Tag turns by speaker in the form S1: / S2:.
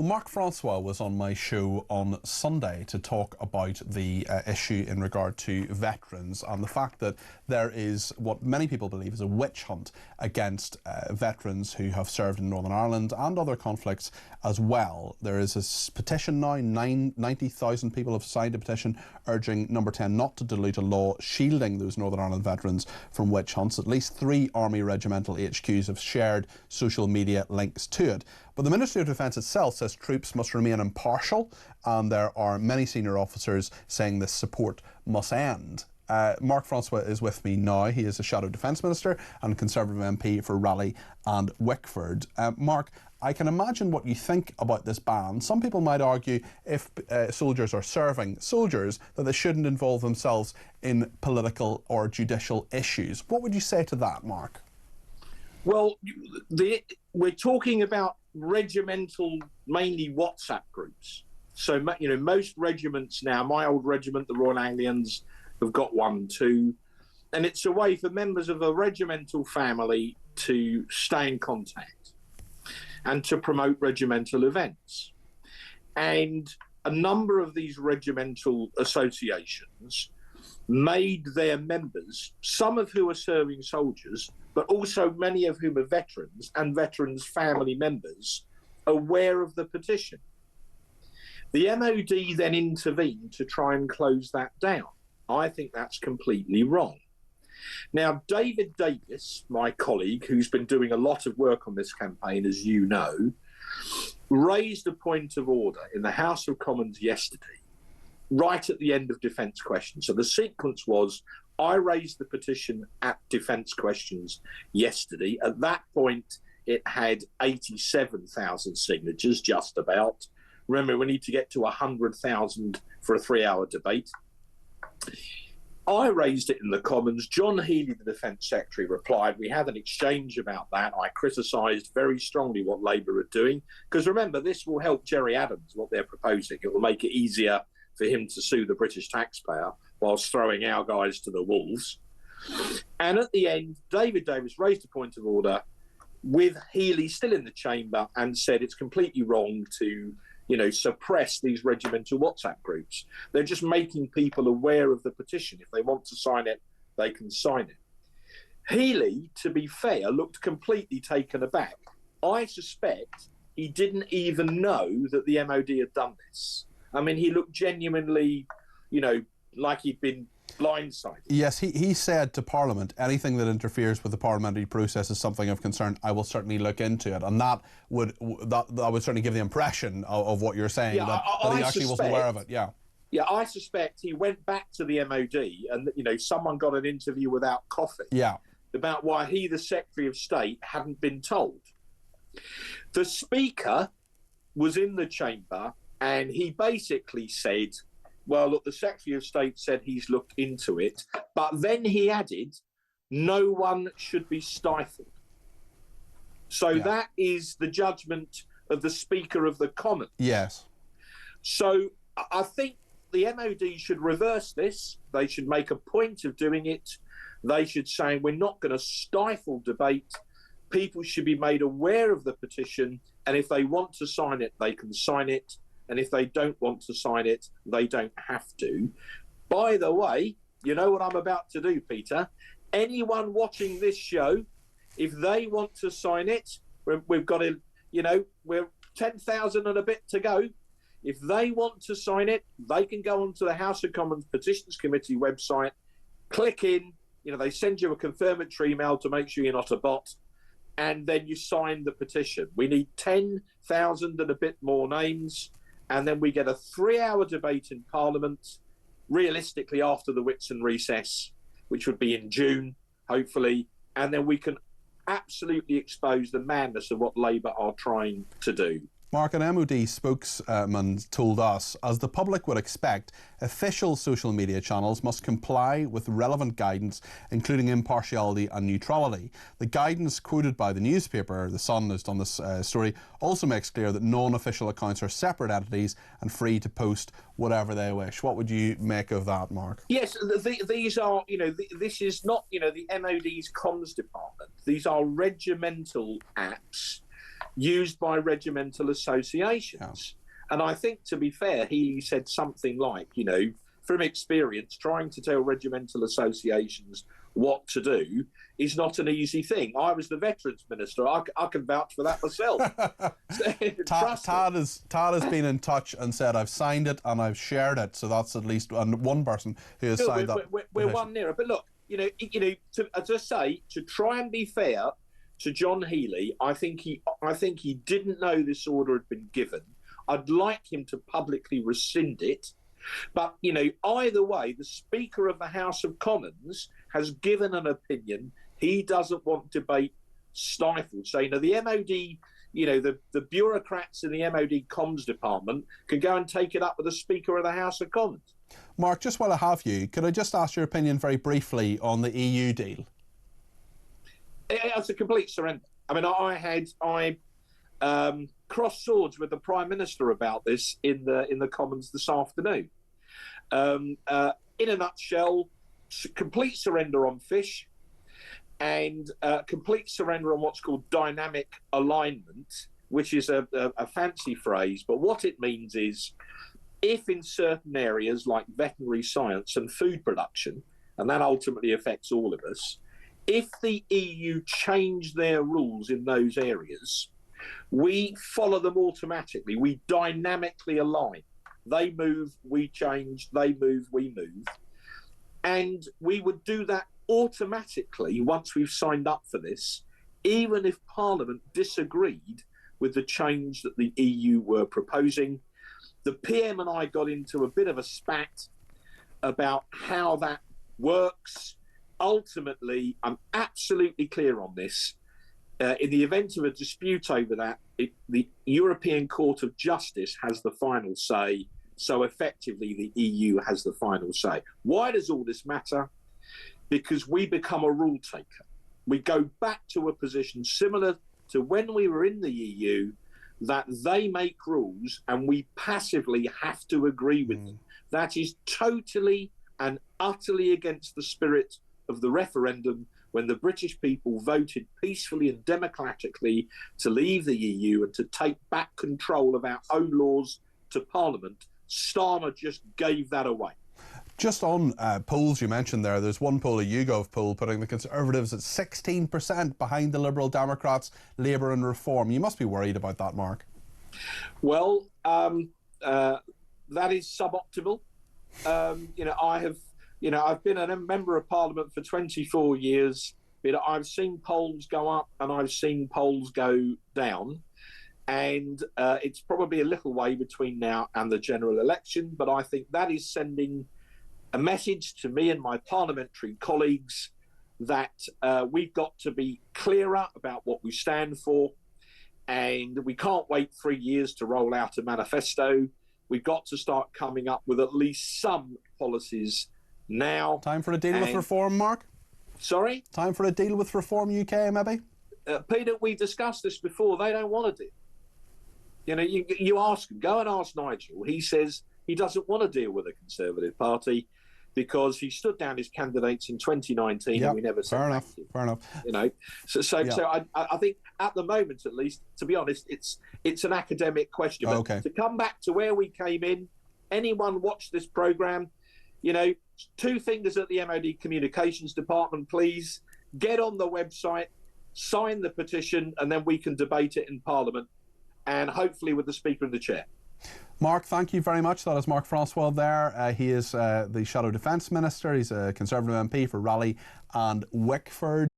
S1: Well, Mark Francois was on my show on Sunday to talk about the issue in regard to veterans and the fact that there is what many people believe is a witch hunt against veterans who have served in Northern Ireland and other conflicts as well. There is a petition now, 90,000 people have signed a petition urging Number 10 not to dilute a law shielding those Northern Ireland veterans from witch hunts. At least 3 Army regimental HQs have shared social media links to it. But the Ministry of Defence itself says troops must remain impartial, and there are many senior officers saying this support must end. Mark Francois is with me now. He is a Shadow Defence Minister and Conservative MP for Raleigh and Wickford. Mark, I can imagine what you think about this ban. Some people might argue if soldiers are serving soldiers that they shouldn't involve themselves in political or judicial issues. What would you say to that, Mark?
S2: Well, we're talking about regimental, mainly WhatsApp groups. So, you know, most regiments now, my old regiment, the Royal Anglians, have got one too. And it's a way for members of a regimental family to stay in contact and to promote regimental events. And a number of these regimental associations made their members, some of whom are serving soldiers, but also many of whom are veterans and veterans' family members, aware of the petition. The MOD then intervened to try and close that down. I think that's completely wrong. Now, David Davis, my colleague, who's been doing a lot of work on this campaign, as you know, raised a point of order in the House of Commons yesterday, right at the end of defence questions. So the sequence was, I raised the petition at defence questions yesterday. At that point, it had 87,000 signatures, just about. Remember, we need to get to 100,000 for a 3-hour debate. I raised it in the Commons. John Healey, the Defence Secretary, replied. We had an exchange about that. I criticised very strongly what Labour are doing. Because remember, this will help Jerry Adams, what they're proposing. It will make it easier for him to sue the British taxpayer whilst throwing our guys to the wolves. And at the end, David Davis raised a point of order with Healey still in the chamber and said it's completely wrong to, you know, suppress these regimental WhatsApp groups. They're just making people aware of the petition. If they want to sign it, they can sign it. Healey, to be fair, looked completely taken aback. I suspect he didn't even know that the MOD had done this. I mean, he looked genuinely, you know, like he'd been blindsided.
S1: Yes, he said to Parliament, anything that interferes with the parliamentary process is something of concern. I will certainly look into it. And that would certainly give the impression of what you're saying,
S2: yeah,
S1: that he actually wasn't aware of it. Yeah.
S2: Yeah, I suspect he went back to the MOD and, you know, someone got an interview without coffee.
S1: Yeah.
S2: About why he, the Secretary of State, hadn't been told. The Speaker was in the chamber and he basically said, well, look, the Secretary of State said he's looked into it, but then he added, no one should be stifled. So that is the judgment of the Speaker of the Commons.
S1: Yes.
S2: So I think the MOD should reverse this. They should make a point of doing it. They should say, we're not going to stifle debate. People should be made aware of the petition, and if they want to sign it, they can sign it. And if they don't want to sign it, they don't have to. By the way, you know what I'm about to do, Peter? Anyone watching this show, if they want to sign it, we've got to, you know, we're 10,000 and a bit to go. If they want to sign it, they can go onto the House of Commons Petitions Committee website, click in, you know, they send you a confirmatory email to make sure you're not a bot, and then you sign the petition. We need 10,000 and a bit more names. And then we get a 3-hour debate in Parliament, realistically after the Whitsun recess, which would be in June, hopefully. And then we can absolutely expose the madness of what Labour are trying to do.
S1: Mark, an MOD spokesman told us, as the public would expect, official social media channels must comply with relevant guidance, including impartiality and neutrality. The guidance quoted by the newspaper, The Sun, has done this story, also makes clear that non-official accounts are separate entities and free to post whatever they wish. What would you make of that, Mark?
S2: Yes, these are, you know, this is not, you know, the MOD's comms department. These are regimental apps used by regimental associations. Yeah. And I think, to be fair, Healy said something like, from experience, trying to tell regimental associations what to do is not an easy thing. I was the Veterans Minister. I can vouch for that myself.
S1: Tad has been in touch and said, I've signed it and I've shared it. So that's at least one person who has signed that.
S2: We're one nearer. But look, as I say, to try and be fair to John Healy, I think he didn't know this order had been given. I'd like him to publicly rescind it. But, either way, the Speaker of the House of Commons has given an opinion. He doesn't want debate stifled. So, the MOD, the bureaucrats in the MOD comms department can go and take it up with the Speaker of the House of Commons.
S1: Mark, just while I have you, could I just ask your opinion very briefly on the EU deal?
S2: It's a complete surrender. I mean, I crossed swords with the Prime Minister about this in the Commons this afternoon. In a nutshell, complete surrender on fish and complete surrender on what's called dynamic alignment, which is a fancy phrase, but what it means is if in certain areas like veterinary science and food production, and that ultimately affects all of us, if the EU change their rules in those areas, we follow them automatically. We dynamically align. They move, we change. They move, we move. And we would do that automatically once we've signed up for this, even if Parliament disagreed with the change that the EU were proposing. The PM and I got into a bit of a spat about how that works. Ultimately, I'm absolutely clear on this. In the event of a dispute over that, the European Court of Justice has the final say, so effectively the EU has the final say. Why does all this matter? Because we become a rule taker. We go back to a position similar to when we were in the EU, that they make rules and we passively have to agree with them. That is totally and utterly against the spirit of the referendum, when the British people voted peacefully and democratically to leave the EU and to take back control of our own laws to Parliament. Starmer just gave that away.
S1: Just on polls you mentioned there's one poll, a YouGov poll, putting the Conservatives at 16% behind the Liberal Democrats, Labour and Reform. You must be worried about that, Mark.
S2: Well, that is suboptimal. I've been a member of Parliament for 24 years. I've seen polls go up and I've seen polls go down. And it's probably a little way between now and the general election. But I think that is sending a message to me and my parliamentary colleagues that we've got to be clearer about what we stand for. And we can't wait 3 years to roll out a manifesto. We've got to start coming up with at least some policies now.
S1: Time for a deal with Reform, Mark?
S2: Sorry?
S1: Time for a deal with Reform UK, maybe?
S2: Peter, we discussed this before. They don't want a deal. You go and ask Nigel. He says he doesn't want to deal with the Conservative Party because he stood down his candidates in 2019 and we never said thank you.
S1: Fair enough.
S2: So I think at the moment, at least, to be honest, it's an academic question. But to come back to where we came in, anyone watch this programme, two fingers at the MOD Communications Department, please. Get on the website, sign the petition, and then we can debate it in Parliament, and hopefully with the Speaker and the Chair.
S1: Mark, thank you very much. That is Mark Francois there. He is the Shadow Defence Minister. He's a Conservative MP for Raleigh and Wickford.